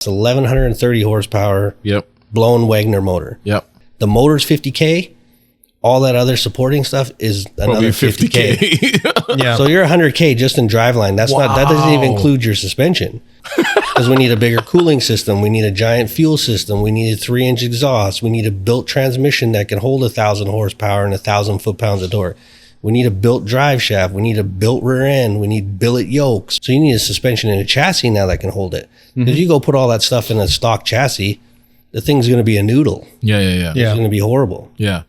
It's 1130 horsepower. Yep. Blown Wagner motor. Yep. The motor's 50K. All that other supporting stuff is another 50K. Yeah. So you're 100K just in driveline. That doesn't even include your suspension. Because we need a bigger cooling system. We need a giant fuel system. We need a 3-inch exhaust. We need a built transmission that can hold 1,000 horsepower and 1,000 foot-pounds of torque. We need a built drive shaft. We need a built rear end. We need billet yokes. So you need a suspension and a chassis now that can hold it. Because you go put all that stuff in a stock chassis, the thing's going to be a noodle. Yeah. It's going to be horrible. Yeah.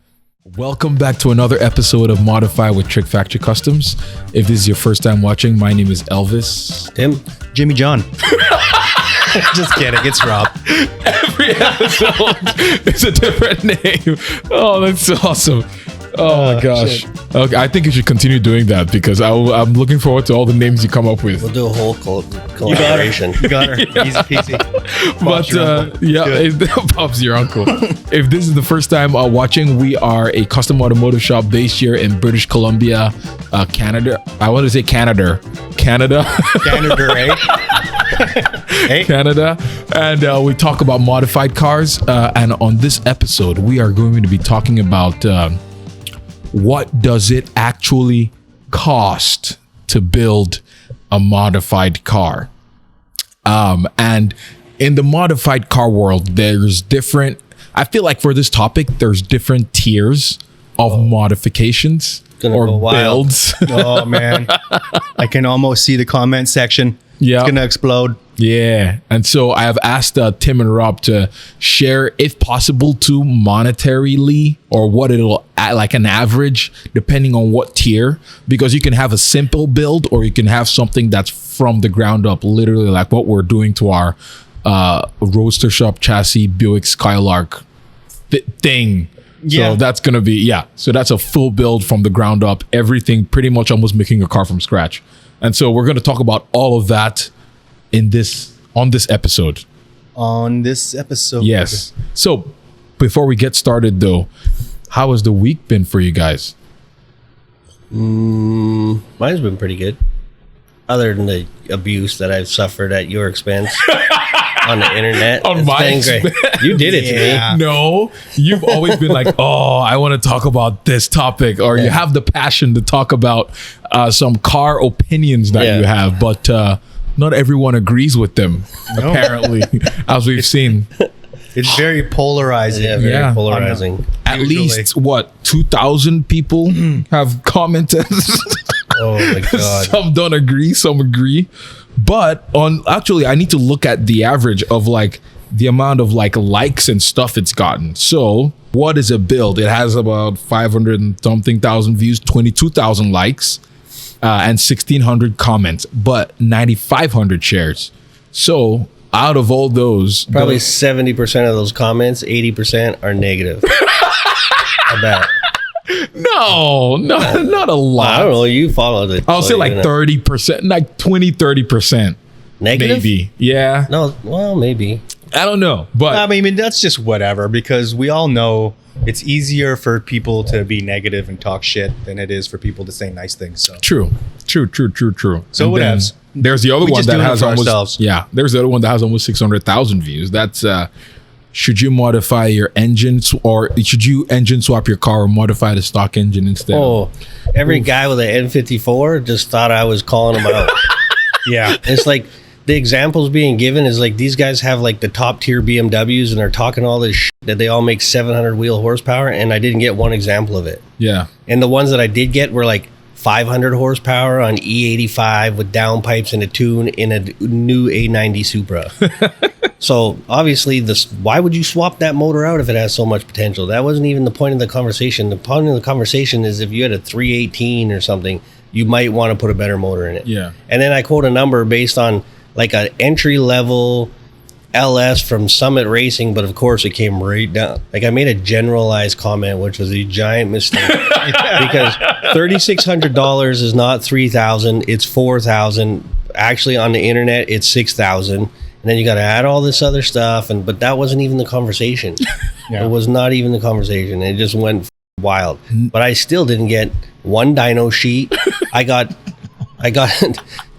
Welcome back to another episode of Modify with TrickFactory Customs. If this is your first time watching, my name is Elvis. Tim? Jimmy John. Just kidding. It's Rob. Every episode is a different name. Oh, that's awesome. Oh my gosh. Shit. Okay, I think you should continue doing that because I'm looking forward to all the names you come up with. We'll do a whole collaboration. You got her. Easy peasy. But Bob's your uncle. If this is the first time watching, we are a custom automotive shop based here in British Columbia, Canada. I want to say Canada. Canada, eh? Hey. Canada. And we talk about modified cars. And on this episode, we are going to be talking about what does it actually cost to build a modified car. And in the modified car world, there's different, I feel like for this topic, there's different tiers of modifications or builds. Oh, man. I can almost see the comment section. Yeah. It's going to explode. Yeah. And so I have asked Tim and Rob to share, if possible, to monetarily or what it'll add, like an average, depending on what tier, because you can have a simple build or you can have something that's from the ground up, literally like what we're doing to our Roadster Shop chassis Buick Skylark thing. Yeah. So that's going to be, so that's a full build from the ground up, everything pretty much almost making a car from scratch. And so we're going to talk about all of that on this episode. Yes. So before we get started though, how has the week been for you guys? Mine's been pretty good. Other than the abuse that I've suffered at your expense on the internet. On my expense? You did it to me. No, you've always been like, oh, I want to talk about this topic, or you have the passion to talk about some car opinions that you have, but not everyone agrees with them, apparently, as we've seen. It's very polarizing. Yeah, very polarizing. At least, 2,000 people have commented. Oh my God. Some don't agree, some agree. But I need to look at the average of like the amount of like likes and stuff it's gotten. So what is a build? It has about 500 and something thousand views, 22,000 likes, and 1,600 comments, but 9,500 shares. So out of all those, probably 70% of those comments, 80% are negative. I bet. No, not a lot. I don't know. You followed it. I'll say like 30%, like 20-30%. Negative? Maybe. Yeah. No, well, maybe. I don't know. But I mean, that's just whatever, because we all know it's easier for people to be negative and talk shit than it is for people to say nice things. So True. So and what else? There's the other one that has almost ourselves. There's the other one that has almost 600,000 views. That's should you modify your engines, or should you engine swap your car or modify the stock engine instead? Oh, every guy with an N54 just thought I was calling him out. Yeah. It's like the examples being given is like these guys have like the top tier BMWs and they're talking all this shit that they all make 700 wheel horsepower, and I didn't get one example of it. Yeah. And the ones that I did get were like 500 horsepower on E85 with downpipes and a tune in a new A90 Supra. So obviously, why would you swap that motor out if it has so much potential? That wasn't even the point of the conversation. The point of the conversation is if you had a 318 or something, you might want to put a better motor in it. Yeah. And then I quote a number based on like an entry level LS from Summit Racing, but of course it came right down. Like I made a generalized comment, which was a giant mistake because $3,600 is not $3,000, it's $4,000. Actually, on the internet, it's $6,000. And then you got to add all this other stuff, but that wasn't even the conversation. It was not even the conversation. It just went wild. But I still didn't get one dyno sheet. I got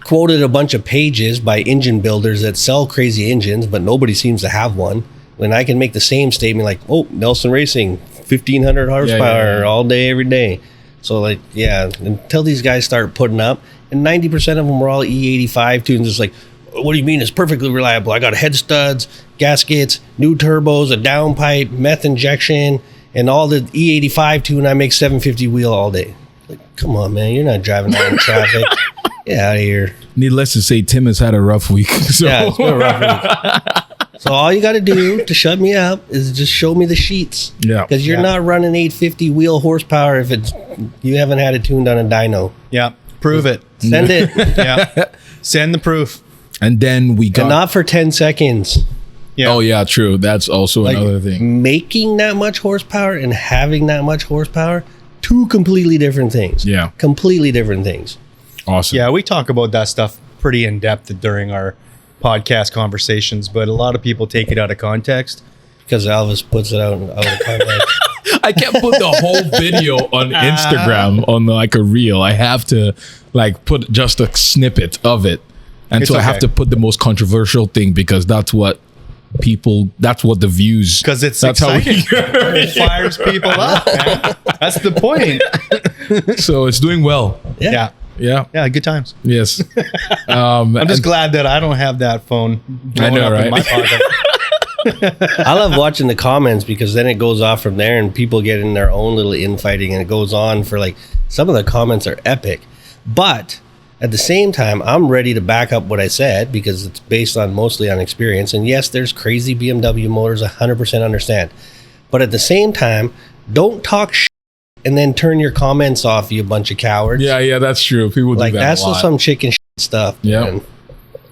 quoted a bunch of pages by engine builders that sell crazy engines, but nobody seems to have one. When I can make the same statement like, oh, Nelson Racing, 1,500 horsepower all day, every day. So like, yeah, until these guys start putting up, and 90% of them were all E85 tunes. It's like, what do you mean it's perfectly reliable? I got head studs, gaskets, new turbos, a downpipe, meth injection, and all the E85 tune. I make 750 wheel all day. Like, come on, man, you're not driving out in traffic. Get out of here. Needless to say, Tim has had a rough week. So. Yeah, it's been a rough week. So all you got to do to shut me up is just show me the sheets. Yeah. Because you're not running 850 wheel horsepower if you haven't had it tuned on a dyno. Yeah. Prove it. Send it. Yeah. Send the proof. And then we got... And not for 10 seconds. Yeah. Oh, yeah, true. That's also another thing. Making that much horsepower and having that much horsepower, two completely different things. Yeah. Completely different things. Awesome. Yeah, we talk about that stuff pretty in depth during our podcast conversations, but a lot of people take it out of context. Because Elvis puts it out of context. I can't put the whole video on Instagram on like a reel. I have to like put just a snippet of it. And It's so I have okay. to put the most controversial thing because that's what the views. Because it's that's exciting. It fires people up, man. That's the point. So it's doing well. Yeah. Yeah. Yeah, good times. Yes. I'm just glad that I don't have that phone blowing know, up right? in my pocket. I love watching the comments because then it goes off from there and people get in their own little infighting and it goes on for like, some of the comments are epic. But at the same time, I'm ready to back up what I said because it's based on mostly on experience. And yes, there's crazy BMW motors, 100% understand. But at the same time, don't talk shit and then turn your comments off, you bunch of cowards. Yeah, that's true. People do Like that that's a lot. just some chicken shit stuff. Yeah. man.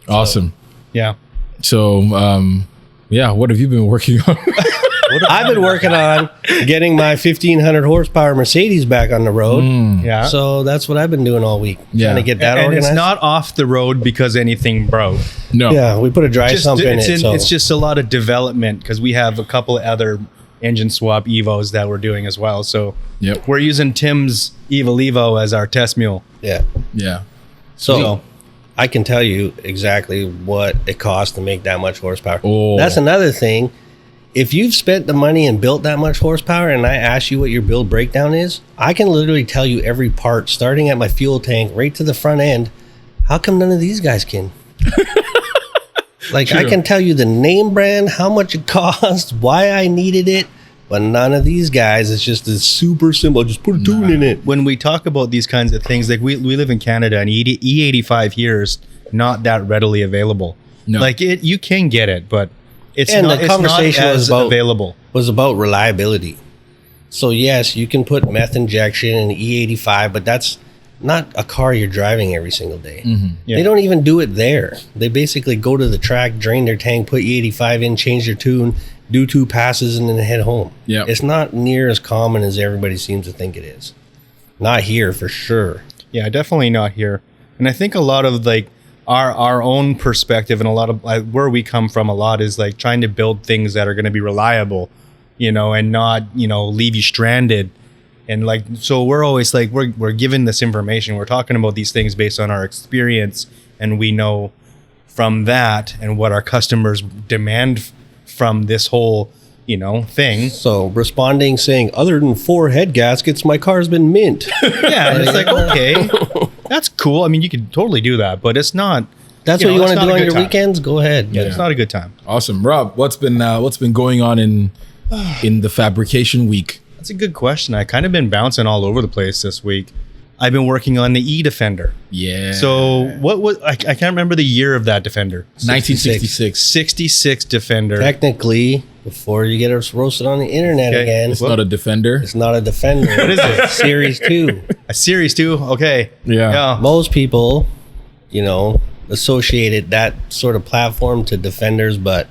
Awesome. Yeah. So, what have you been working on? I've been working on getting my 1,500 horsepower Mercedes back on the road. Yeah. So that's what I've been doing all week. Yeah. Trying to get that and organized. it's not off the road because anything broke. No. Yeah, we put a dry sump in it. So. It's just a lot of development because we have a couple of other engine swap Evos that we're doing as well. So Yep. we're using Tim's Evil Evo as our test mule. yeah. Yeah. So I can tell you exactly what it costs to make that much horsepower. Oh. That's another thing. If you've spent the money and built that much horsepower and I ask you what your build breakdown is, I can literally tell you every part, starting at my fuel tank right to the front end. How come none of these guys can? Like, True. I can tell you the name brand, how much it costs, why I needed it, but none of these guys. It's just a super simple. Just put a tune in it. When we talk about these kinds of things, like we live in Canada and E85 here is not that readily available. No. Like you can get it, but it's And not, the it's not conversation as was about- available. Was about reliability. So yes, you can put meth injection in E85, but that's not a car you're driving every single day. Yeah. They don't even do it there. They basically go to the track, drain their tank, put E85 in, change their tune, do 2 passes, and then head home. Yep. It's not near as common as everybody seems to think it is. Not here for sure. Yeah, definitely not here. And I think a lot of like our own perspective and a lot of where we come from a lot is like trying to build things that are going to be reliable, and not, leave you stranded. And like, so we're always like, we're given this information. We're talking about these things based on our experience. And we know from that and what our customers demand from this whole, thing. So responding saying, other than 4 head gaskets, my car's been mint. Yeah. And it's like, okay, that's cool. I mean, you could totally do that, but it's not. That's what you want it's to not do a on good your time. weekends? Go ahead. Yeah, it's not a good time. Awesome. Rob, what's been going on in the fabrication week? That's a good question. I kind of been bouncing all over the place this week. I've been working on the E-Defender. Yeah. So what was I can't remember the year of that Defender. 1966. 66 Defender. Technically, before you get us roasted on the internet Okay. again, It's not a Defender. it's not a Defender. What is it? Series 2. A Series 2. Okay. Yeah. Most people, associated that sort of platform to Defenders, but,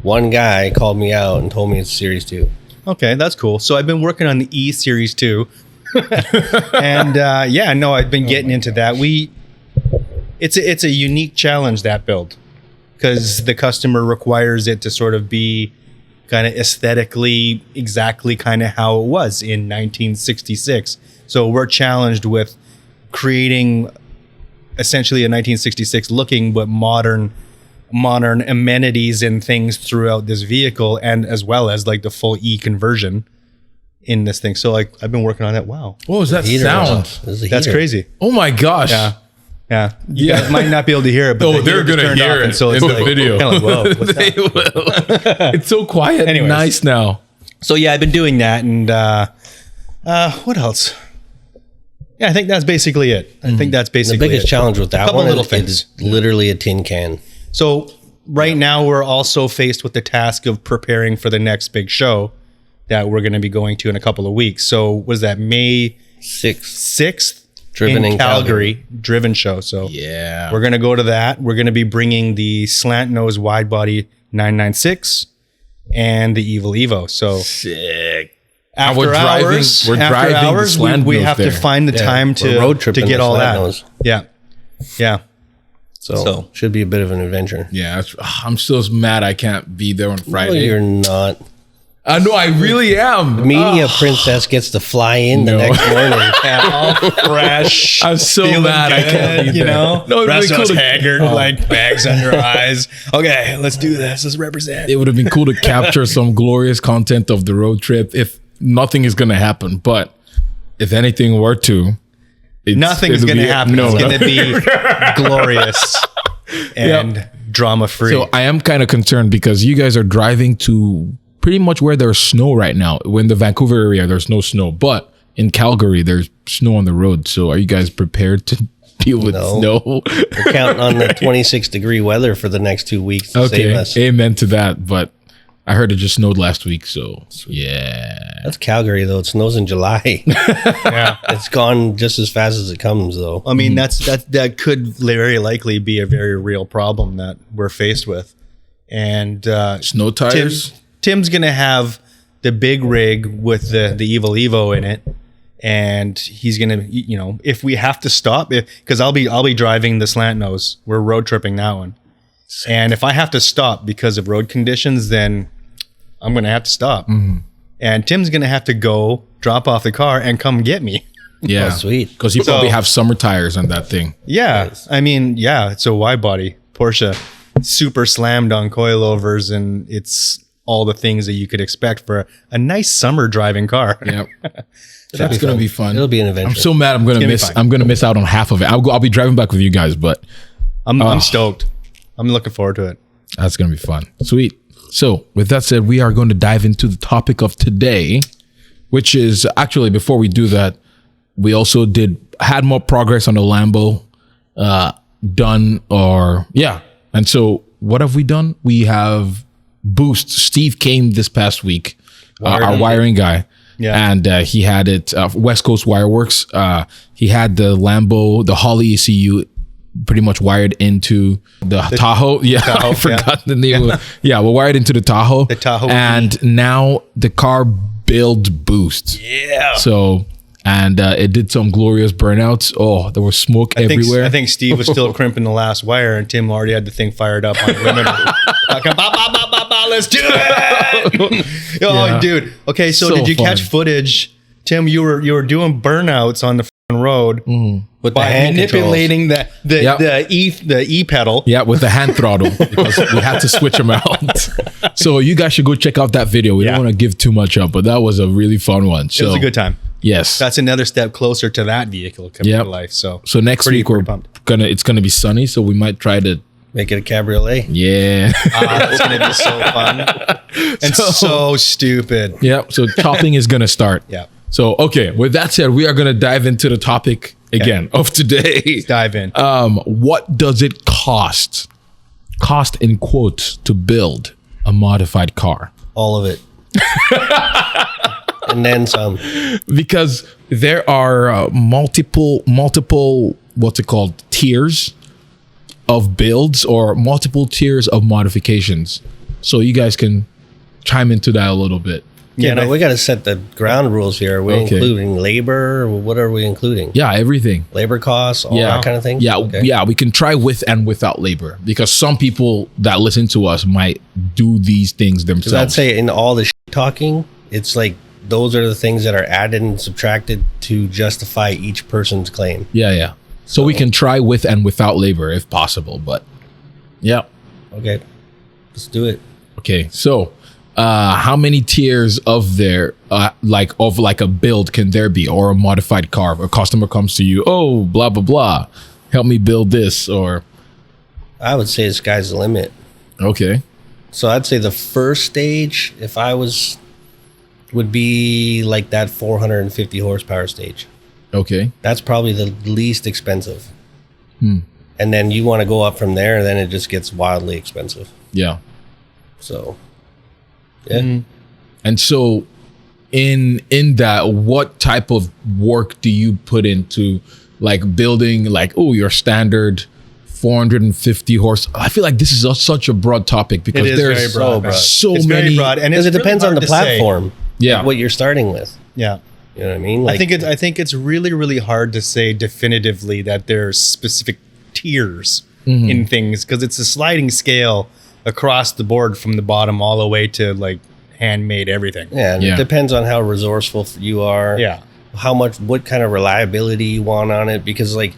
one guy called me out and told me it's Series 2. Okay, that's cool. So I've been working on the E Series 2. And I've been getting into that. It's a unique challenge, that build, because the customer requires it to sort of be kind of aesthetically exactly kind of how it was in 1966. So we're challenged with creating essentially a 1966 looking but modern amenities and things throughout this vehicle, and as well as like the full E conversion in this thing. So like I've been working on that. Wow. What was that Heater sound? is a That's heater. crazy. Oh my gosh. Yeah. You guys might not be able to hear it, but Oh, the they're heater just gonna turned hear off, it and so in it's the like, video. kinda like, whoa, what's They that? will. It's so quiet and Anyways. nice now. So yeah, I've been doing that, and what else? Yeah, I think that's basically it. I think that's The basically biggest it. challenge with that Couple one little is things. it's literally a tin can. So right now we're also faced with the task of preparing for the next big show that we're going to be going to in a couple of weeks. So was that May 6th Driven in Calgary, driven show. So Yeah. we're going to go to that. We're going to be bringing the slant nose wide body 996 and the Evil Evo. So Sick. after we're driving- hours, we're after driving the hours, slant we nose have there. to find the Yeah, time we're to road tripping get the all slant that. nose. Yeah. So should be a bit of an adventure. Yeah. I'm still mad I can't be there on No, Friday. you're not. I know I really am. Media princess gets to fly in the No. next morning. All fresh. I'm so feeling mad I can't good, be you there. know? No, it'd be Rest of cool us to- haggard, Oh. like bags under our eyes. Okay, let's do this. Let's represent. It would have been cool to capture some glorious content of the road trip if nothing is going to happen. But if anything were to, Nothing's it'll going to be- happen. No, It's no. going to be glorious and drama free. So I am kind of concerned because you guys are driving to pretty much where there's snow right now. In the Vancouver area, there's no snow, but in Calgary, there's snow on the road. So are you guys prepared to deal with No. snow? We're counting on the 26-degree weather for the next 2 weeks to save Okay, us. amen to that. But I heard it just snowed last week, so yeah. That's Calgary, though. It snows in July. yeah. It's gone just as fast as it comes, though. I mean, that could very likely be a very real problem that we're faced with. And Snow tires. Tim's gonna have the big rig with the Evil Evo in it, and he's gonna, you know, if we have to stop, because I'll be driving the slant nose. We're road tripping that one, and if I have to stop because of road conditions, then I'm gonna have to stop. And Tim's gonna have to go drop off the car and come get me. Yeah, Oh, sweet. Because you So- probably have summer tires on that thing. Yeah, I mean, yeah, it's a wide body Porsche, super slammed on coilovers, and it's all the things that you could expect for a nice summer driving car. Yep, that's gonna be fun. It'll be an adventure. I'm so mad. I'm gonna gonna be miss. fine. I'm gonna miss out on half of it. I'll be driving back with you guys, but I'm stoked. I'm looking forward to it. that's gonna be fun. Sweet. So, with that said, we are going to dive into the topic of today, which is actually before we do that, we also had more progress on the Lambo done, and so what have we done? We have Boost. Steve came this past week, our wiring guy. Yeah. And he had it, West Coast Wireworks. He had the Lambo, the Holly ECU pretty much wired into the Tahoe. Yeah, Tahoe, I forgot the name. Yeah, we're wired into the Tahoe. The Tahoe And now the car build Boost. Yeah. So, and it did some glorious burnouts. Oh, there was smoke everywhere. I think Steve was still crimping the last wire, and Tim already had the thing fired up on the limiter. Like, "Ba, ba, ba, ba, ba, let's do it!" Oh, Yeah. dude. Okay, so So did you fun. catch footage, Tim? You were doing burnouts on the f***ing road With the by hand manipulating the Yep. the E pedal. Yeah, with the hand throttle because we had to switch them out. So you guys should go check out that video. We Yeah. don't want to give too much up, but that was a really fun one. So It was a good time. Yes. That's another step closer to that vehicle coming Yep. to life. So So next Pretty- week we're pretty pumped. it's gonna be sunny, so we might try to Make it a cabriolet. yeah. that's gonna be so fun and so stupid. Yeah. So chopping is gonna start. Yeah. So okay, with that said, we are gonna dive into the topic again of today. Dive in. What does it cost? Cost in quotes to build a modified car. All of it. And then some. Because there are multiple what's it called, tiers of builds or multiple tiers of modifications, so you guys can chime into that a little bit. Yeah, and but I- we got to set the ground rules here. Are we Okay. including labor? What are we including? Yeah, everything. Labor costs, all that kind of thing? Yeah, Okay. yeah, we can try with and without labor because some people that listen to us might do these things Because I'd themselves. say in all the talking, it's like those are the things that are added and subtracted to justify each person's claim. Yeah. So we can try with and without labor if possible, but yeah. Okay, let's do it. Okay, so how many tiers of there, like a build can there be, or a modified car? A customer comes to you, oh, blah blah blah, help me build this, or I would say the sky's the limit. okay, So I'd say the first stage, if I was, would be like that 450 horsepower stage. okay, That's probably the least expensive. And then you want to go up from there, and then it just gets wildly expensive. yeah. So, yeah. And so, in that, what type of work do you put into like building, like, oh, your standard 450 horse? I feel like this is such a broad topic because It is there's very broad, bro. so It's many. very broad, and Because it's it depends really on the hard to say. platform. Yeah. Like what you're starting with. Yeah. You know what I mean? Like, I think it's really, really hard to say definitively that there's specific tiers in things, because it's a sliding scale across the board from the bottom all the way to like handmade everything. yeah, and Yeah. it depends on how resourceful you are. Yeah. What kind of reliability you want on it. Because like,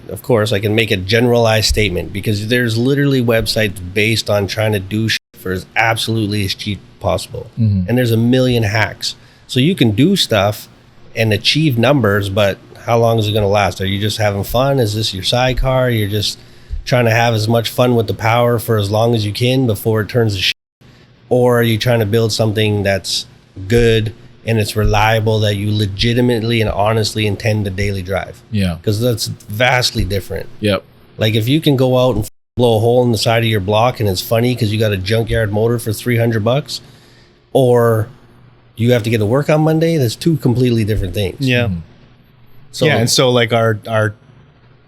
of course, I can make a generalized statement because there's literally websites based on trying to do shit for as absolutely as cheap possible. And there's a million hacks. So you can do stuff and achieve numbers, but how long is it going to last? Are you just having fun? Is this your sidecar? You're just trying to have as much fun with the power for as long as you can before it turns to shit? Or are you trying to build something that's good and it's reliable, that you legitimately and honestly intend to daily drive? Yeah. Because that's vastly different. Yep. Like if you can go out and blow a hole in the side of your block and it's funny because you got a junkyard motor for $300, or you have to get to work on Monday, that's two completely different things. Yeah. So Yeah. And so like our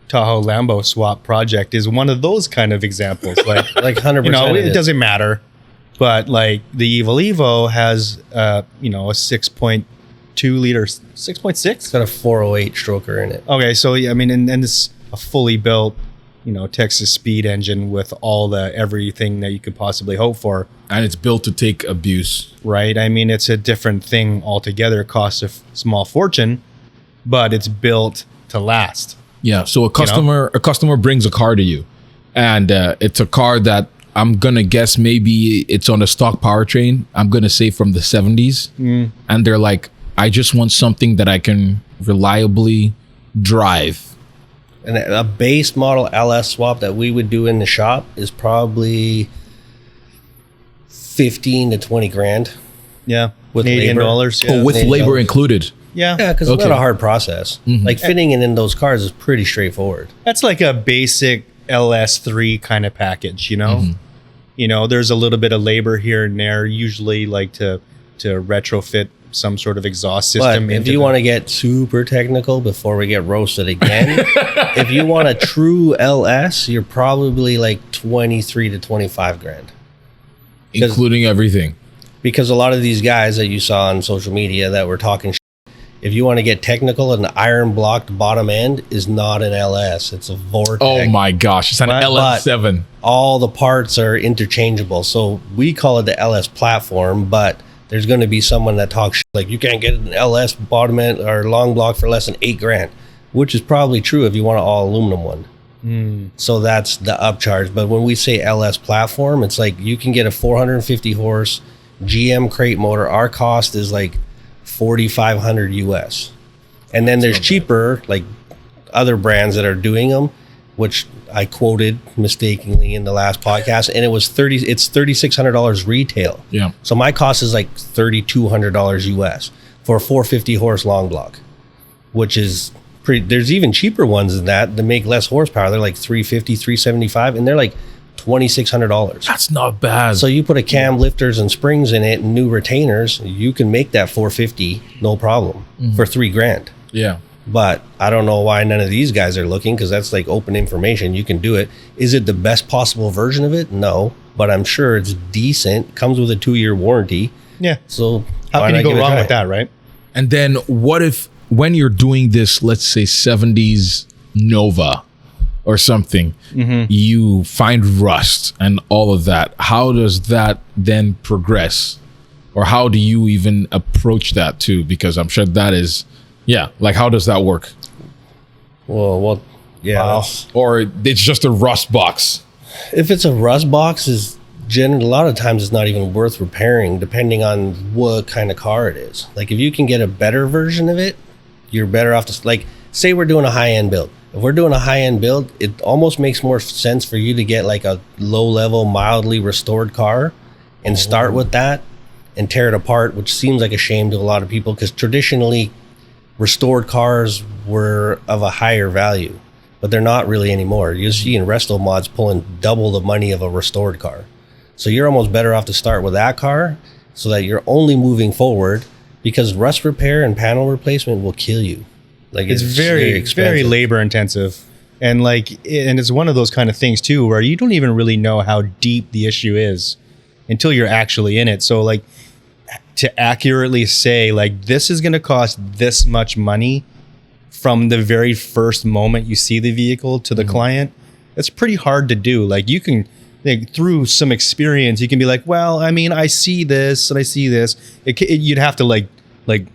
Tahoe Lambo swap project is one of those kind of examples. Like, like 100%. you know, it is. doesn't matter. But like the Evil Evo has, you know, a 6.2 liter, 6.6. It's got a 408 stroker in it. Okay, so yeah, I mean, and it's a fully built, you know, Texas speed engine with all the everything that you could possibly hope for, And it's built to take abuse. right? I mean, it's a different thing altogether. It costs a small fortune, but it's built to last. Yeah. So a customer brings a car to you, and it's a car that I'm gonna guess maybe it's on a stock powertrain. I'm gonna say from the 70s, and they're like, I just want something that I can reliably drive. And a base model LS swap that we would do in the shop is probably 15 to 20 grand. Yeah, With Canadian labor. dollars. Yeah. Oh, with Maybe labor so. included. Yeah, Yeah, because it's Okay. not a hard process. Like fitting it in those cars is pretty straightforward. that's like a basic LS3 kind of package, you know. You know, there's a little bit of labor here and there, usually like to retrofit some sort of exhaust But system. if you want to get super technical before we get roasted again, if you want a true LS, you're probably like 23 to 25 grand. Including everything. Because a lot of these guys that you saw on social media that were talking if you want to get technical, an iron blocked bottom end is not an LS. It's a Vortec. Oh my gosh, it's an But- LS7. All the parts are interchangeable. So we call it the LS platform, but there's going to be someone that talks like you can't get an LS bottom end or long block for less than 8 grand, which is probably true if you want an all aluminum one. So that's the upcharge. But when we say LS platform, it's like you can get a 450 horse GM crate motor. Our cost is like 4,500 US. And then there's cheaper, like other brands that are doing them, which I quoted mistakenly in the last podcast, and it's $3,600 retail. Yeah. So my cost is like $3,200 US for a 450 horse long block, which is pretty. There's even cheaper ones than that make less horsepower. They're like 350, 375, and they're like $2,600. That's not bad. So you put a cam lifters and springs in it and new retainers, you can make that 450 no problem for 3 grand. yeah. But I don't know why none of these guys are looking, because that's like open information. You can do it. Is it the best possible version of it? No, but I'm sure it's decent. Comes with a 2-year warranty. yeah, So how why can not you go give it a wrong try? with that, right? And then what if when you're doing this, let's say 70s Nova or something, you find rust and all of that. How does that then progress? Or how do you even approach that too? Because I'm sure that is, yeah, like how does that work? Well, yeah. Wow. Or it's just a rust box? If it's a rust box, a lot of times it's not even worth repairing, depending on what kind of car it is. Like if you can get a better version of it, you're better off to, like, say we're doing a high-end build. If we're doing a high-end build, it almost makes more sense for you to get like a low-level, mildly restored car and start with that and tear it apart, which seems like a shame to a lot of people because traditionally restored cars were of a higher value, but they're not really anymore. You're seeing resto mods pulling double the money of a restored car. So you're almost better off to start with that car so that you're only moving forward, because rust repair and panel replacement will kill you. Like It's very expensive. labor intensive. And and it's one of those kind of things too, where you don't even really know how deep the issue is until you're actually in it. So like to accurately say like, this is going to cost this much money from the very first moment you see the vehicle to the client, it's pretty hard to do. Like you can, like, through some experience, you can be like, well, I mean, I see this and I see this. You'd have to like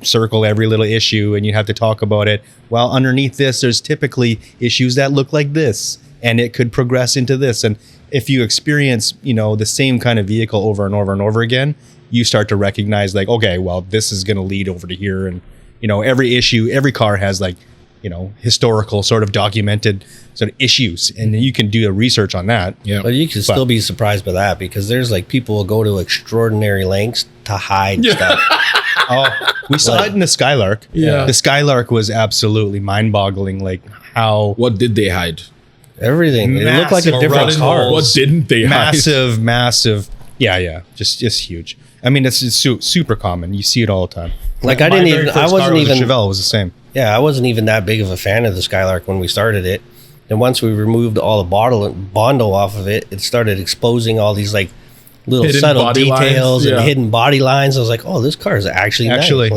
circle every little issue and you'd have to talk about it. Well, underneath this, there's typically issues that look like this and it could progress into this. And if you experience, the same kind of vehicle over and over and over again, you start to recognize like, okay, well, this is going to lead over to here. And, every issue, every car has like, historical sort of documented sort of issues, and you can do the research on that. Yeah. But you can still be surprised by that, because there's like people will go to extraordinary lengths to hide stuff. Oh, we saw it in the Skylark. Yeah. The Skylark was absolutely mind-boggling. Like how What did they hide? Everything. It looked like a Massive different rust car. holes. What didn't they hide? massive. Yeah. Just huge. I mean, it's super common. You see it all the time. Like My I didn't very even. first I car wasn't was a even. Chevelle was the same. Yeah, I wasn't even that big of a fan of the Skylark when we started it. And once we removed all the Bondo off of it, it started exposing all these like little Hidden subtle body details lines, and yeah. hidden body lines. I was like, oh, this car is actually nice. Like,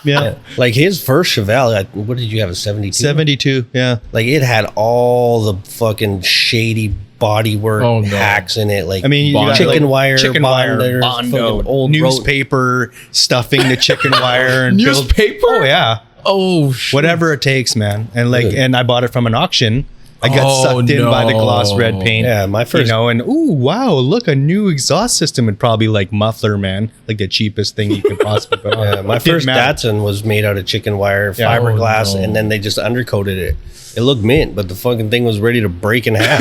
Yeah. like his first Chevelle, what did you have, a 72? 72. Yeah. Like it had all the fucking shady bodywork hacks in it. Like I mean, you got, chicken like, wire, chicken wire, bonders, Bondo, fucking old newspaper, stuffing the chicken wire and Newspaper? Oh yeah. Oh, shit. Whatever it takes, man. And like, Good. and I bought it from an auction. I got sucked in by the gloss red paint. Yeah, my first- and ooh, wow, look, a new exhaust system, and probably like muffler, man, like the cheapest thing you could possibly put on. Yeah, my It didn't first matter. Datsun was made out of chicken wire, Yeah. fiberglass, Oh, no. and then they just undercoated it. It looked mint, but the fucking thing was ready to break in half.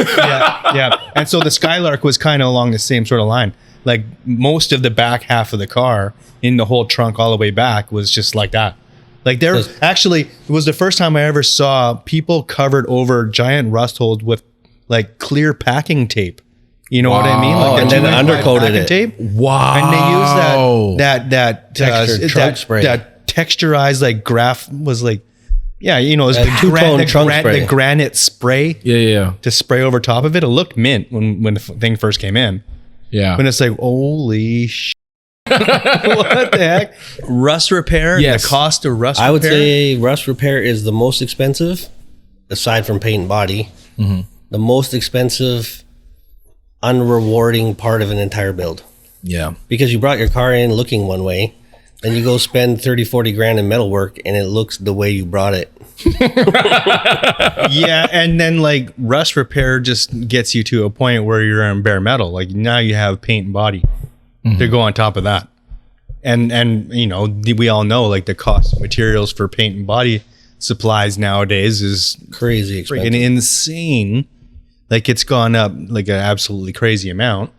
Yeah. And so the Skylark was kind of along the same sort of line. Like most of the back half of the car in the whole trunk all the way back was just like that. Like there actually, it was the first time I ever saw people covered over giant rust holes with like clear packing tape. You know what I mean? Like and the then 2-inch undercoated packing it. tape. Wow. And they used that Textured trunk spray. that texturized like graph was like, yeah, it was That two-tone trunk spray. the granite spray Yeah. to spray over top of it. It looked mint when the thing first came in. Yeah. When it's like, holy shit. What the heck? Rust repair? Yes. The cost of rust repair? I would say rust repair is the most expensive, aside from paint and body. Mm-hmm. The most expensive, unrewarding part of an entire build. Yeah. Because you brought your car in looking one way, then you go spend 30, 40 grand in metal work, and it looks the way you brought it. Yeah, and then like rust repair just gets you to a point where you're in bare metal. Like now you have paint and body to go on top of that. And we all know like the cost of materials for paint and body supplies nowadays is Crazy expensive. freaking insane. Like it's gone up like an absolutely crazy amount.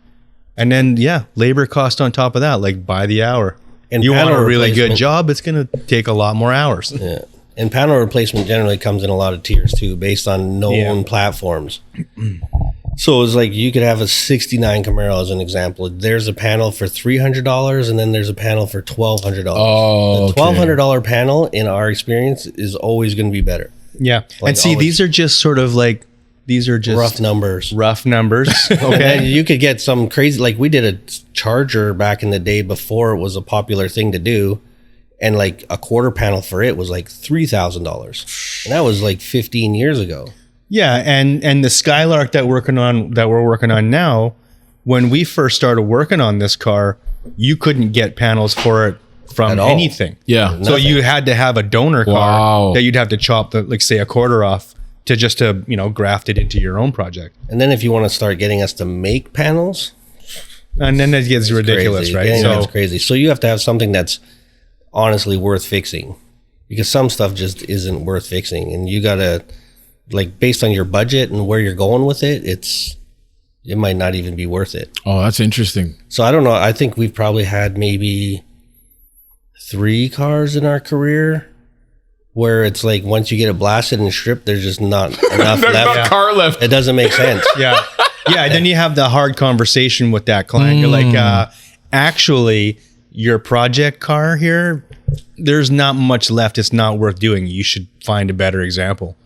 And then labor cost on top of that, like by the hour. And you want panel a really good replacement. job, it's gonna take a lot more hours. Yeah. And panel replacement generally comes in a lot of tiers too, based on known platforms. So it's like you could have a 69 Camaro as an example. There's a panel for $300, and then there's a panel for $1,200. Oh, the $1,200 panel, in our experience, is always going to be better. Yeah. Like and see, always. these are just sort of like Rough numbers. Rough numbers. Okay, you could get some crazy. Like we did a Charger back in the day before it was a popular thing to do, and like a quarter panel for it was like $3,000, and that was like 15 years ago. Yeah, and the Skylark that we're working on now, when we first started working on this car, you couldn't get panels for it from At all. anything. Yeah. So you had to have a donor car Wow. that you'd have to chop say a quarter off to graft it into your own project. And then if you want to start getting us to make panels, And then it gets ridiculous, crazy. right? Getting So that's crazy. So you have to have something that's honestly worth fixing, because some stuff just isn't worth fixing, and you gotta, like, based on your budget and where you're going with it, it might not even be worth it. Oh, that's interesting. So I don't know. I think we've probably had maybe 3 cars in our career where it's like once you get it blasted and stripped, there's just not enough There's left. not car left. It doesn't make sense. yeah. Yeah. Then you have the hard conversation with that client. You're like, actually, your project car here, there's not much left. It's not worth doing. You should find a better example.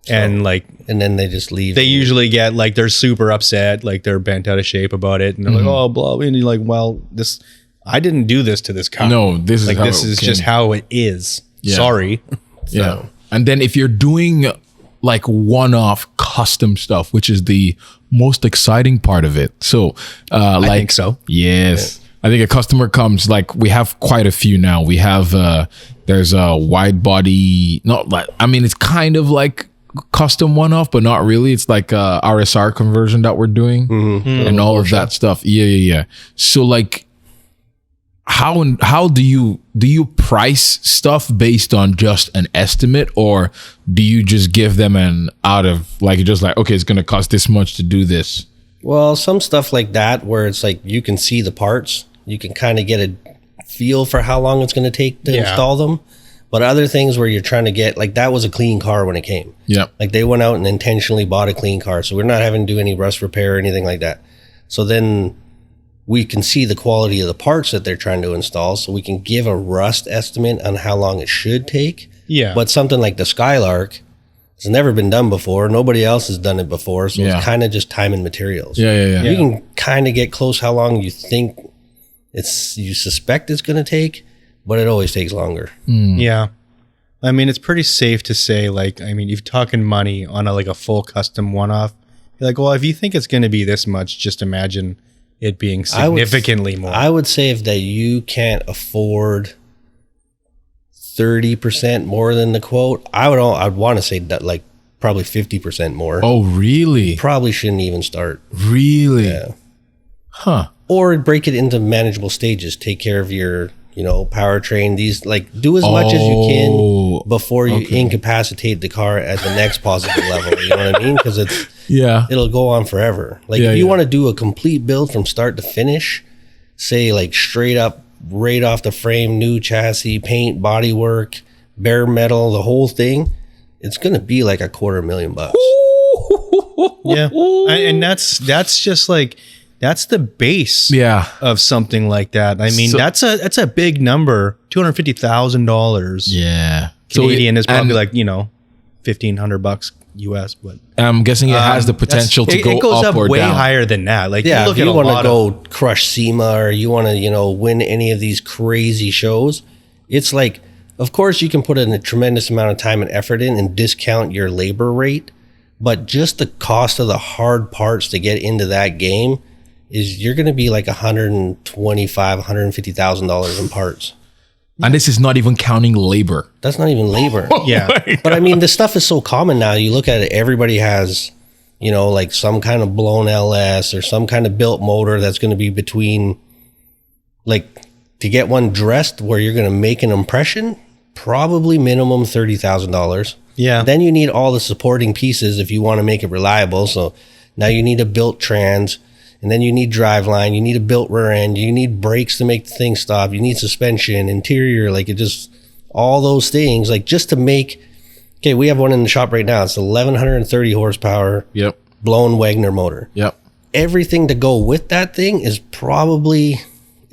And like, And then they just leave. they usually get like, they're super upset, like they're bent out of shape about it. And they're like, oh, blah, blah. And you're like, well, I didn't do this to this car. No, this is like, how this it is came. just how it is. Yeah. Sorry. Yeah. And then if you're doing like one-off custom stuff, which is the most exciting part of it. So, I think so. Yes. I think a customer comes, like, we have quite a few now. We have, there's a wide body, not like, I mean, it's kind of like custom one-off, but not really. It's like a RSR conversion that we're doing and all of that stuff. Yeah. So like, how do you price stuff based on just an estimate, or do you just give them an out of, like, just like, okay, it's going to cost this much to do this? Well, some stuff like that where it's like you can see the parts, you can kind of get a feel for how long it's going to take to install them. But other things where you're trying to get, like, that was a clean car when it came. Yeah. Like, they went out and intentionally bought a clean car, so we're not having to do any rust repair or anything like that. So then we can see the quality of the parts that they're trying to install, so we can give a rust estimate on how long it should take. Yeah. But something like the Skylark has never been done before. Nobody else has done it before, so Yeah. it's kind of just time and materials. Yeah. You can kind of get close how long you think you suspect it's going to take, but it always takes longer. Yeah. I mean, it's pretty safe to say, like, I mean, if you're talking money on a full custom one-off, you're like, well, if you think it's going to be this much, just imagine it being significantly more. I would say if that you can't afford 30% more than the quote, I'd want to say that, like, probably 50% more. Oh, really? Probably shouldn't even start. Really? Yeah. Huh. Or break it into manageable stages. Take care of your, powertrain. These, like, do as much as you can before you incapacitate the car at the next possible level. You know what I mean? Because it'll go on forever. Like, if you want to do a complete build from start to finish, say, like, straight up, right off the frame, new chassis, paint, body work, bare metal, the whole thing, it's going to be like $250,000. Yeah. And that's just like, that's the base of something like that. I mean, that's a big number. $250,000 Yeah. Canadian is probably like, $1,500 US, but I'm guessing it has the potential to go it goes up or way down. higher than that. Like, Yeah, you look if at you a want to lot go crush SEMA, or you want to, win any of these crazy shows, it's like, of course, you can put in a tremendous amount of time and effort in and discount your labor rate, but just the cost of the hard parts to get into that game is you're going to be like $125,000, $150,000 in parts. And this is not even counting labor. That's not even labor. Yeah. But I mean, this stuff is so common now. You look at it, everybody has, like some kind of blown LS or some kind of built motor that's going to be between, like, to get one dressed where you're going to make an impression, probably minimum $30,000. Yeah. Then you need all the supporting pieces if you want to make it reliable. So now you need a built trans, and then you need driveline, you need a built rear end, you need brakes to make the thing stop, you need suspension, interior, like, it just, all those things, like, just to make, okay, we have one in the shop right now. It's 1,130 horsepower. Yep. Blown Wagner motor. Yep. Everything to go with that thing is probably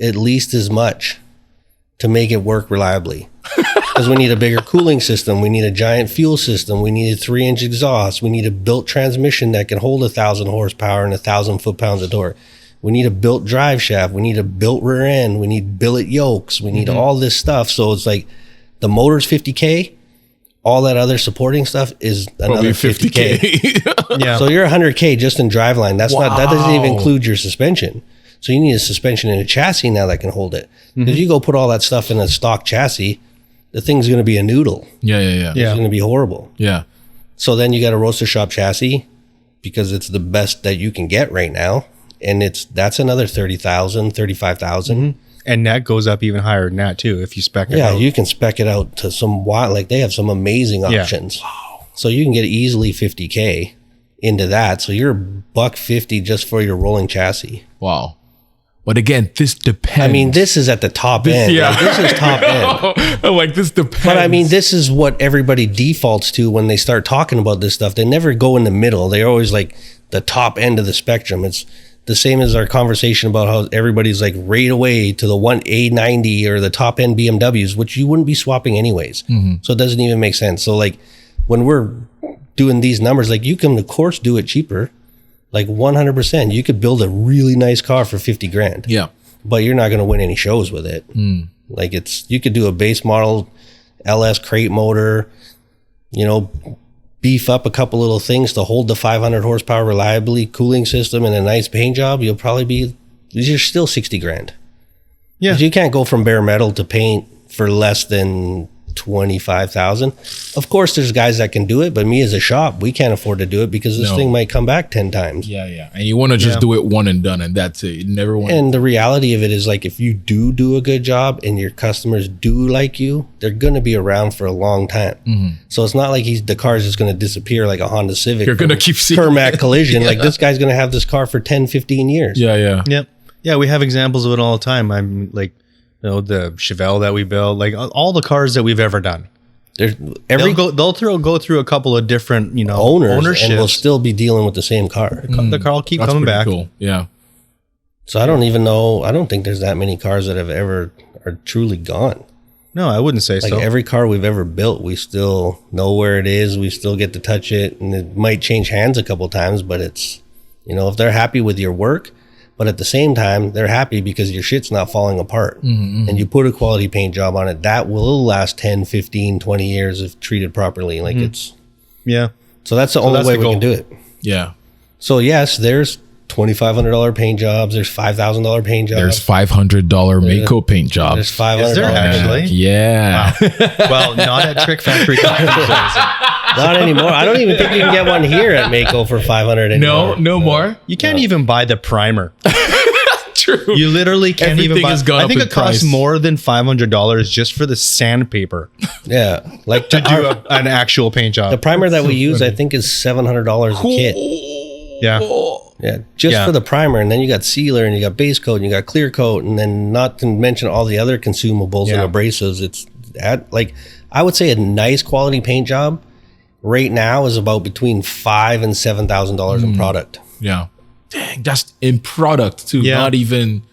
at least as much to make it work reliably. Because we need a bigger cooling system. We need a giant fuel system. We need a 3-inch exhaust. We need a built transmission that can hold 1,000 horsepower and 1,000 foot-pounds of torque. We need a built drive shaft. We need a built rear end. We need billet yokes. We need all this stuff. So it's like the motor's $50K. All that other supporting stuff is another $50K. Yeah. So you're $100K just in driveline. That doesn't even include your suspension. So you need a suspension and a chassis now that can hold it. Because you go put all that stuff in a stock chassis, the thing's going to be a noodle. Yeah. It's going to be horrible. Yeah. So then you got a roaster shop chassis because it's the best that you can get right now. And that's another 30,000, 35,000. And that goes up even higher than that too if you spec it out. Yeah, you can spec it out to some wild, like they have some amazing options. Wow. So you can get easily 50K into that. So you're $150 just for your rolling chassis. Wow. But again, this depends. I mean, this is at the top end. Yeah. Like, this is top end. Like this depends. But I mean, this is what everybody defaults to when they start talking about this stuff. They never go in the middle. They're always like the top end of the spectrum. It's the same as our conversation about how everybody's like right away to the A90 or the top end BMWs, which you wouldn't be swapping anyways. So it doesn't even make sense. So like when we're doing these numbers, like you can of course do it cheaper, like 100%. You could build a really nice car for 50 grand. Yeah. But you're not going to win any shows with it. Like you could do a base model LS crate motor, beef up a couple little things to hold the 500 horsepower reliably, cooling system, and a nice paint job. You're still 60 grand. Yeah. You can't go from bare metal to paint for less than 25,000. Of course, there's guys that can do it, but me as a shop, we can't afford to do it because this thing might come back 10 times. Yeah. And you want to just do it one and done, and that's it. You never want. And the reality of it is, like, if you do a good job and your customers do like you, they're going to be around for a long time. So it's not like the car is just going to disappear like a Honda Civic. You're going to keep seeing Kermac collision. Like, this guy's going to have this car for 10, 15 years. Yeah. Yep. Yeah, we have examples of it all the time. I'm like, the Chevelle that we built, like all the cars that we've ever done. They'll go through a couple of different, ownerships, and we'll still be dealing with the same car. The car will keep coming back. Cool. Yeah. So I don't even know. I don't think there's that many cars that are truly gone. No, I wouldn't say so. Every car we've ever built, we still know where it is. We still get to touch it, and it might change hands a couple times, but it's, if they're happy with your work. But at the same time, they're happy because your shit's not falling apart. And you put a quality paint job on it. That will last 10, 15, 20 years if treated properly. Like it's... Yeah. So that's the only way we can do it. Yeah. So yes, there's $2,500 paint jobs. There's $5,000 paint jobs. There's $500 Mako paint jobs. There's $500. Is there actually? Yeah. Wow. Well, not at TrickFactory. Not anymore. I don't even think you can get one here at Mako for $500 anymore. No more. You can't even buy the primer. True. You literally can't Everything even buy. has gone I up think in it costs price. more than $500 just for the sandpaper Yeah. Like to do an actual paint job. the primer that we use, I think, is $700 a kit. Yeah. Yeah, just for the primer, and then you got sealer, and you got base coat, and you got clear coat, and then not to mention all the other consumables and abrasives. It's I would say a nice quality paint job right now is about between $5,000 and $7,000 in product. Yeah. Dang, that's in product too. Yeah. Not even.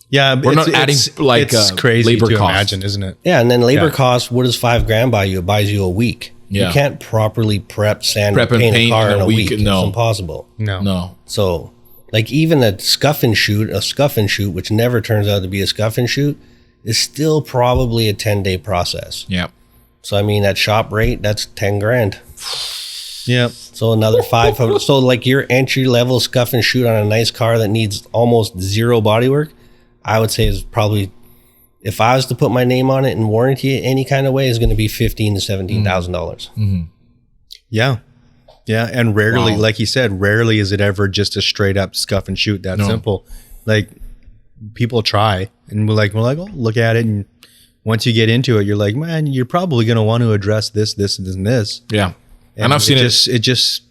Yeah, We're not adding it's crazy labor to costs. imagine, isn't it? Yeah, and then labor costs. What does $5,000 buy you? It buys you a week. Yeah. You can't properly prep, sand, Prep and and paint a car in a week. No. It's impossible. No. So, like, even a scuff and shoot, which never turns out to be a scuff and shoot, is still probably a 10-day process. Yeah. So, I mean, at shop rate, that's $10,000. Yeah. So another $500. So, like, your entry level scuff and shoot on a nice car that needs almost zero bodywork, I would say is probably, if I was to put my name on it and warranty it any kind of way, is going to be $15,000 to $17,000. Yeah. Yeah. And rarely, like you said, rarely is it ever just a straight up scuff and shoot that simple. Like, people try and we're like, oh, look at it. And once you get into it, you're like, man, you're probably going to want to address this, and this. Yeah. And I've seen it just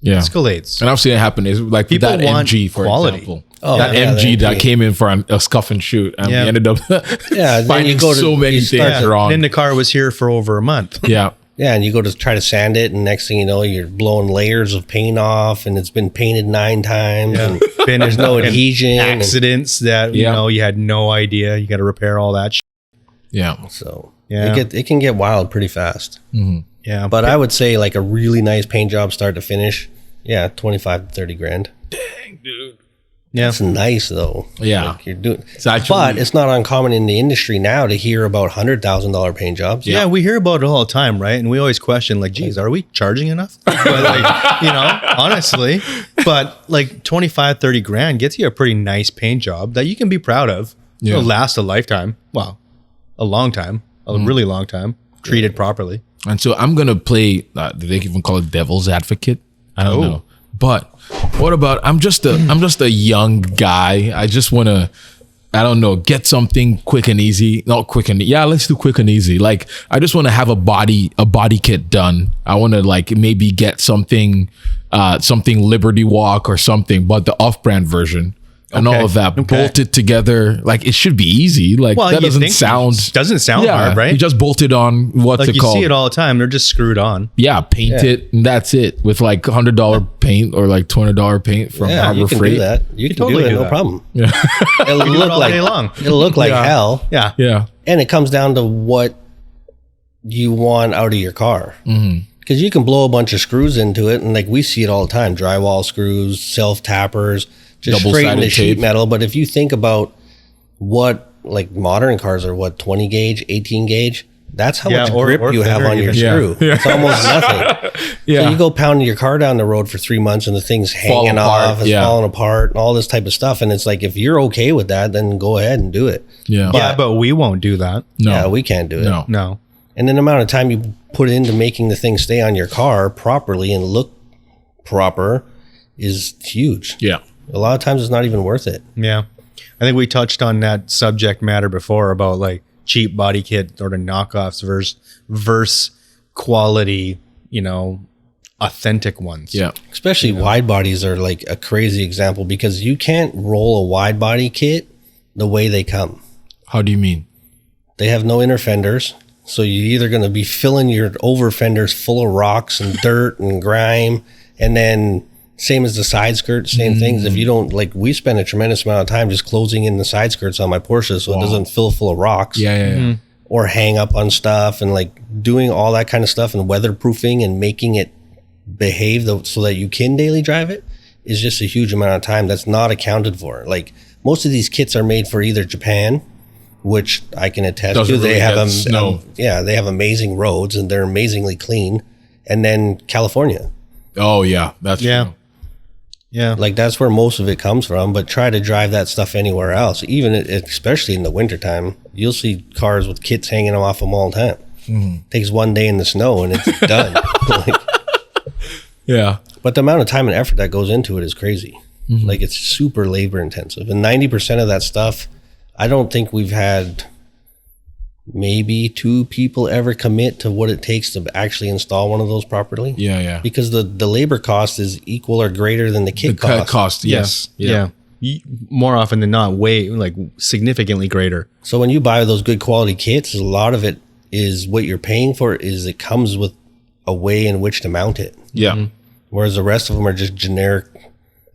escalates. And I've seen it happen. It's like People that want MG, for quality. example. Oh, That yeah, MG the that came in for a scuff and shoot, and we ended up then finding you go to- so many you things start- wrong. Then the car was here for over a month. Yeah. Yeah, and you go to try to sand it, and next thing you know, you're blowing layers of paint off, and it's been painted 9 times, and there's no adhesion. Accidents that, you had no idea. You got to repair all that shit. Yeah. So Yeah. it can get wild pretty fast. Yeah. But I would say, like, a really nice paint job start to finish, 25 to 30 grand. Dang, dude. Yeah. It's nice though. Yeah. Like you're doing, It's actually- but it's not uncommon in the industry now to hear about $100,000 paint jobs. Yeah, we hear about it all the time, right? And we always question, like, geez, are we charging enough? But like, honestly, but like 25, 30 grand gets you a pretty nice paint job that you can be proud of. Yeah. It'll last a lifetime. Well, a long time, a really long time, treated properly. And so I'm gonna play. Do they even call it devil's advocate? I don't know. But what about? I'm just a young guy. I just want to. I don't know. Get something quick and easy. Not quick and yeah. Let's do quick and easy. Like I just want to have a body kit done. I want to like maybe get something Liberty Walk or something, but the off-brand version. And all of that bolted together, like it should be easy. Like that doesn't sound hard, right? You just bolted on what's Like it you called? see it all the time. They're just screwed on. Yeah, paint it, and that's it. With like $100 paint or like $200 paint from Yeah, Harbor you can Freight. do that. You can totally do it, do no that. problem. Yeah, It'll do it look all like day long. It'll look like hell, Yeah. yeah, and it comes down to what you want out of your car. Because you can blow a bunch of screws into it, and like we see it all the time: drywall screws, self tappers, just straight Double-sided into sheet tape. metal. But if you think about what like modern cars are, 20 gauge, 18 gauge. That's how much or grip you have thinner on your even. screw. It's almost nothing. yeah. So you go pounding your car down the road for 3 months and the thing's hanging apart, off, it's yeah. falling apart, and all this type of stuff. And it's like, if you're okay with that, then go ahead and do it. yeah, Yeah, but we won't do that. no, Yeah, we can't do it. no, No. And then the amount of time you put into making the thing stay on your car properly and look proper is huge. yeah, A lot of times it's not even worth it. Yeah. I think we touched on that subject matter before about like cheap body kit or the knockoffs versus quality, authentic ones. yeah, Especially wide bodies are like a crazy example because you can't roll a wide body kit the way they come. How do you mean? They have no inner fenders. So you're either going to be filling your over fenders full of rocks and dirt and grime. And then same as the side skirts, same things. If you don't, like, we spend a tremendous amount of time just closing in the side skirts on my Porsche so it doesn't fill full of rocks. Yeah. Or hang up on stuff and like doing all that kind of stuff and weatherproofing and making it behave so that you can daily drive it is just a huge amount of time that's not accounted for. Like most of these kits are made for either Japan, which I can attest Doesn't to. They really have get snow. they have amazing roads and they're amazingly clean. And then California, Oh yeah, that's Yeah. true. Yeah. like that's where most of it comes from. But try to drive that stuff anywhere else, even especially in the wintertime, you'll see cars with kits hanging off them all the time. Takes one day in the snow and it's done. Like, Yeah, but the amount of time and effort that goes into it is crazy. Like it's super labor intensive, and 90% of that stuff, I don't think we've had maybe 2 people ever commit to what it takes to actually install one of those properly. yeah. Because the labor cost is equal or greater than the kit The cost. cost, yes, Yeah. More often than not, way like significantly greater. So when you buy those good quality kits, a lot of it is what you're paying for is it comes with a way in which to mount it. yeah. Whereas the rest of them are just generic,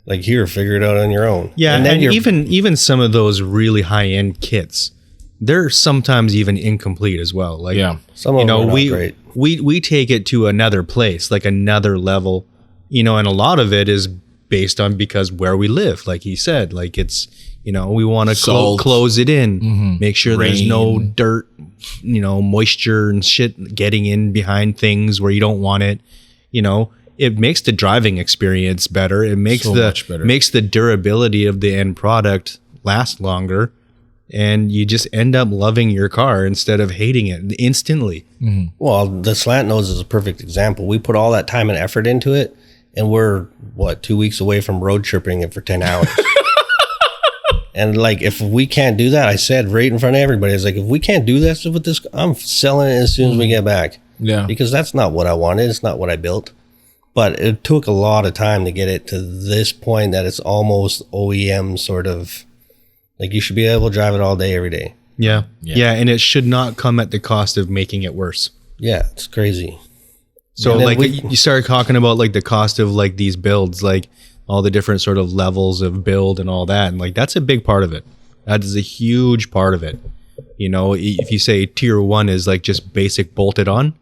like here, figure it out on your own. Yeah, and then and you're even some of those really high end kits, they're sometimes even incomplete as well. Like Yeah. Some of them are not great. we take it to another place, like another level, and a lot of it is based on because where we live, like he said, like it's we want to Salt. close it in, make sure there's no Rain. dirt, moisture and shit getting in behind things where you don't want it. It makes the driving experience better. It makes So much better. makes the durability of the end product last longer, and you just end up loving your car instead of hating it instantly. Well, the slant nose is a perfect example. We put all that time and effort into it, and we're 2 weeks away from road tripping it for 10 hours. And like, if we can't do that, I said right in front of everybody, I was like, if we can't do this with this, I'm selling it as soon as we get back. Yeah. Because that's not what I wanted. It's not what I built. But it took a lot of time to get it to this point that it's almost OEM sort of, like you should be able to drive it all day, every day. Yeah, and it should not come at the cost of making it worse. Yeah, it's crazy. So And then like you started talking about like the cost of like these builds, like all the different sort of levels of build and all that. And like, that's a big part of it. That is a huge part of it. If you say tier 1 is like just basic bolted on,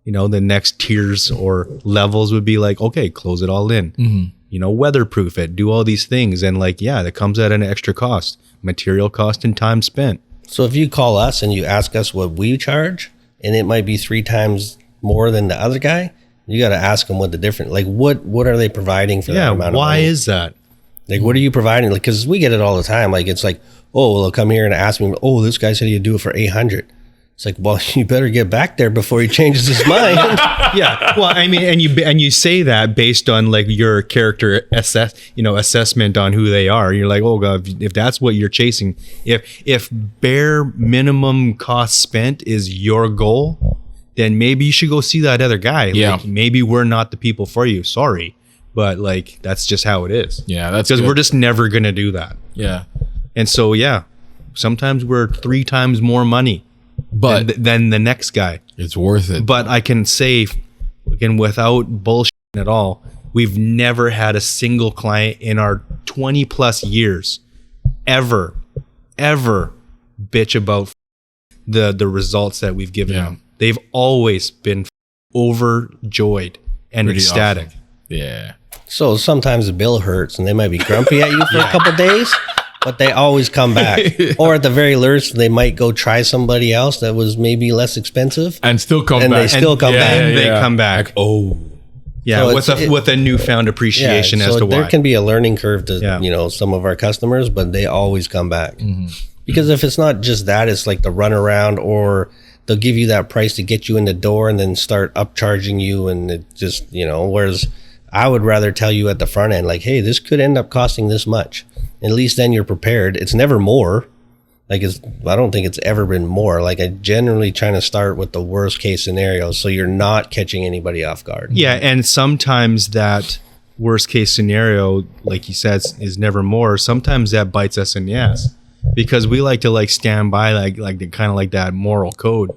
the next tiers or levels would be like, okay, close it all in. weatherproof it, do all these things. And like, yeah, that comes at an extra cost, material cost and time spent. So if you call us and you ask us what we charge, and it might be 3 times more than the other guy, you got to ask them what the difference, like what are they providing for that amount of money? Why is that? Like, what are you providing? Like, because we get it all the time. Like, it's like, oh, well, they'll come here and ask me, oh, this guy said he'd do it for 800. It's like, well, you better get back there before he changes his mind. Yeah. Well, I mean, and you say that based on like your character assessment on who they are. You're like, oh God, if that's what you're chasing, if bare minimum cost spent is your goal, then maybe you should go see that other guy. Yeah. Like, maybe we're not the people for you. Sorry. But like, that's just how it is. Yeah. That's because good. we're just never going to do that. Yeah. And so, yeah, sometimes we're 3 times more money But than the next guy. it's worth it. But I can say, again, without bullshit at all, we've never had a single client in our 20 plus years ever bitch about the results that we've given them. They've always been overjoyed and Pretty ecstatic. awesome. Yeah. So sometimes the bill hurts and they might be grumpy at you for a couple days, but they always come back. Or at the very least, they might go try somebody else that was maybe less expensive. And still come And back. they still come back. And they come back. Like, oh. Yeah, So with a newfound appreciation as to why. there can be a learning curve to some of our customers, but they always come back. Because if it's not just that, it's like the runaround, or they'll give you that price to get you in the door and then start upcharging you, and it just whereas I would rather tell you at the front end, like, hey, this could end up costing this much. At least then you're prepared. It's never more. Like, I don't think it's ever been more. Like, I generally try to start with the worst case scenario, so you're not catching anybody off guard. Yeah, and sometimes that worst case scenario, like you said, is never more. Sometimes that bites us in the ass because we like to like stand by like the kind of like that moral code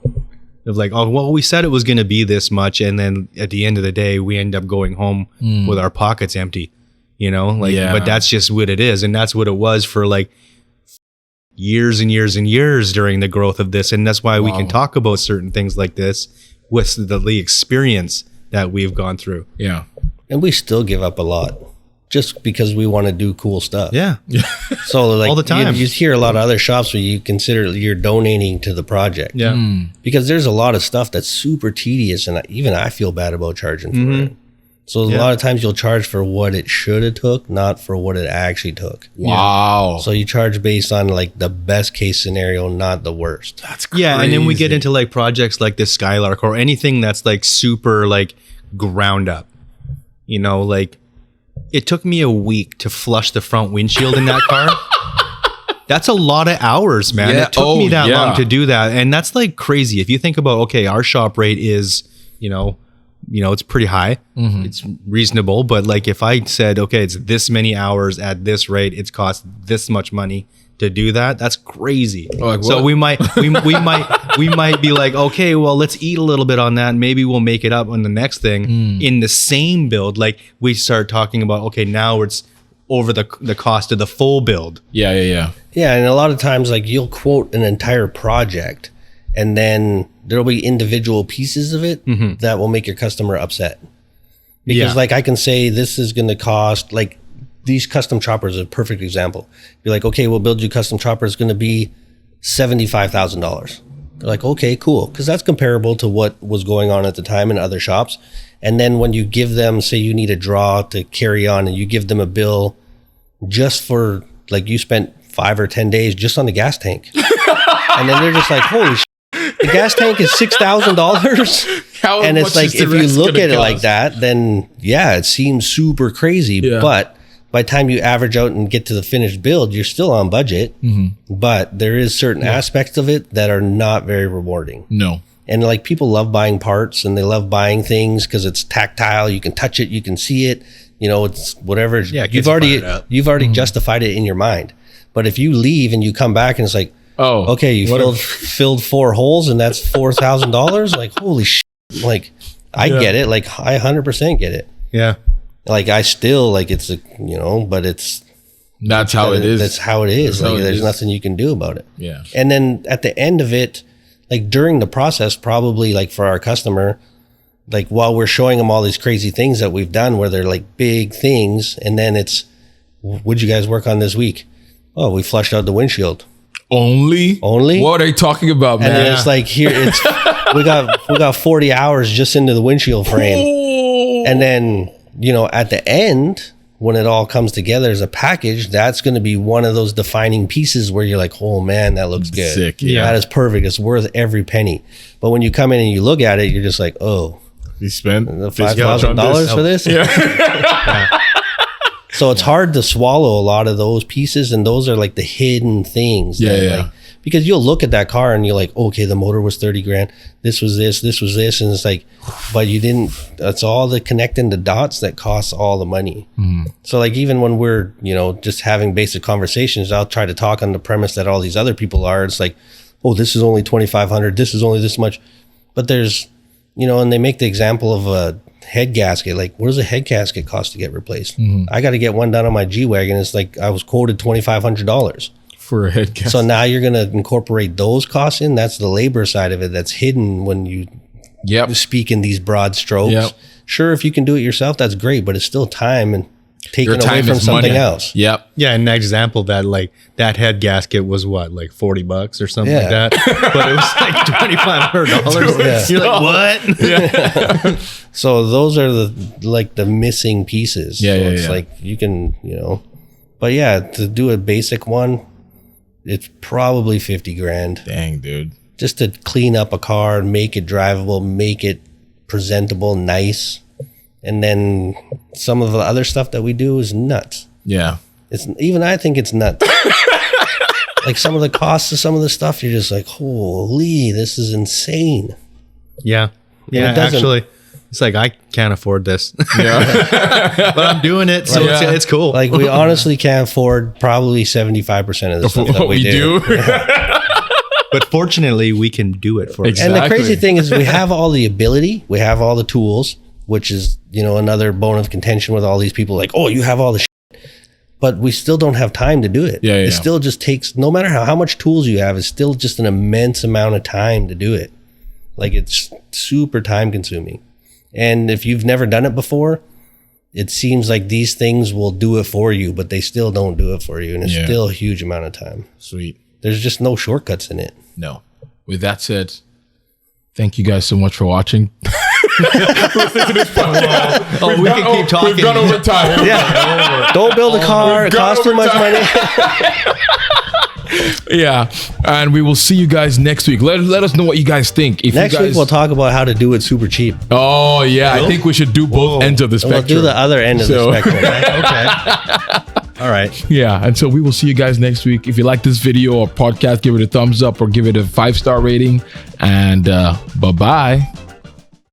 of like, oh, well, we said it was going to be this much, and then at the end of the day, we end up going home with our pockets empty. But that's just what it is, and that's what it was for like years and years and years during the growth of this. And that's why we can talk about certain things like this with the experience that we've gone through. Yeah. And we still give up a lot just because we want to do cool stuff. Yeah. So like All the time. you hear a lot of other shops where you consider you're donating to the project. Yeah. Because there's a lot of stuff that's super tedious, and even I feel bad about charging for it. So a lot of times you'll charge for what it should have took, not for what it actually took. Wow. So you charge based on like the best case scenario, not the worst. That's crazy. Yeah. And then we get into like projects like this Skylark or anything that's like super like ground up. Like it took me a week to flush the front windshield in that car. That's a lot of hours, man. Yeah. It took me that yeah. long to do that. And that's like crazy. If you think about, okay, our shop rate is, it's pretty high. It's reasonable. But like if I said, okay, it's this many hours at this rate, it's cost this much money to do that. That's crazy. Like so what? we might be like, okay, well, let's eat a little bit on that. And maybe we'll make it up on the next thing in the same build. Like we start talking about, okay, now it's over the cost of the full build. Yeah. Yeah, and a lot of times like you'll quote an entire project, and then there'll be individual pieces of it that will make your customer upset. Because like I can say this is going to cost, like these custom choppers are a perfect example. Be like, okay, we'll build you custom chopper. It's going to be $75,000. They're like, okay, cool. Because that's comparable to what was going on at the time in other shops. And then when you give them, say you need a draw to carry on, and you give them a bill just for like you spent 5 or 10 days just on the gas tank. And then they're just like, holy shit. The gas tank is $6,000. And it's like, if you look at it like that, then yeah, it seems super crazy. Yeah. But by the time you average out and get to the finished build, you're still on budget. But there is certain aspects of it that are not very rewarding. No. And like people love buying parts, and they love buying things because it's tactile. You can touch it, you can see it. It's whatever. Yeah, you've already justified it in your mind. But if you leave and you come back and it's like, oh, okay, you filled 4 holes and that's $4,000. Like, holy shit! Like, I get it. Like, I 100% get it. Yeah. Like, I still like it's but that's how it is. That's how it is. Like, there's nothing you can do about it. Yeah. And then at the end of it, like during the process, probably like for our customer, like while we're showing them all these crazy things that we've done where they're like big things, and then it's, what'd you guys work on this week? Oh, we flushed out the windshield. Only? What are you talking about, man? And then it's like, here it's we got 40 hours just into the windshield frame. And then, you know, at the end, when it all comes together as a package, that's going to be one of those defining pieces where you're like, oh man, that looks good. Sick, yeah. That is perfect. It's worth every penny. But when you come in and you look at it, you're just like, oh, You spent $5,000 for this? Yeah. So it's hard to swallow a lot of those pieces, and those are like the hidden things. Like, because you'll look at that car and you're like, okay, the motor was 30 grand. This was this, and it's like, but you didn't, that's all the connecting the dots that costs all the money. So like, even when we're, you know, just having basic conversations, I'll try to talk on the premise that all these other people are. It's like, oh, this is only 2,500. This is only this much. But there's, you know, and they make the example of a head gasket. Like, what does a head gasket cost to get replaced? I got to get one done on my G-Wagon. It's like, I was quoted $2,500 for a head gasket. So now you're going to incorporate those costs in. That's the labor side of it that's hidden when you speak in these broad strokes. Sure, if you can do it yourself, that's great, but it's still time and taken away from something else. Yeah, an example that like that head gasket was what, like $40 or something like that, but it was like $2,500. You're like, what? So those are the missing pieces. It's like you can, you know, but yeah, to do a basic one, it's probably 50 grand. Dang, dude. Just to clean up a car, make it drivable, make it presentable, nice. And then some of the other stuff that we do is nuts. Yeah. It's even, I think it's nuts. Like some of the costs of some of the stuff, you're just like, holy, this is insane. Yeah. Yeah, actually, it's like, I can't afford this. But I'm doing it, so it's cool. Like, we honestly can't afford probably 75% of the stuff that we do. But fortunately, we can do it for us. And the crazy thing is, we have all the ability, we have all the tools, which is, you know, another bone of contention with all these people like, oh, you have all the shit. But we still don't have time to do it. It still just takes, no matter how much tools you have, it's still just an immense amount of time to do it. Like, it's super time consuming. And if you've never done it before, it seems like these things will do it for you, but they still don't do it for you. And it's still a huge amount of time. Sweet. There's just no shortcuts in it. No. With that said, thank you guys so much for watching. We can keep talking. We've gone over time. Don't build a car. It costs too much money. And we will see you guys next week. Let us know what you guys think. If Next week we'll talk about how to do it super cheap. Oh yeah, I think we should do both ends of the spectrum. We'll do the other end of the spectrum. Right? Okay. All right. Yeah, and so we will see you guys next week. If you like this video or podcast, give it a thumbs up or give it a 5-star rating. And bye-bye.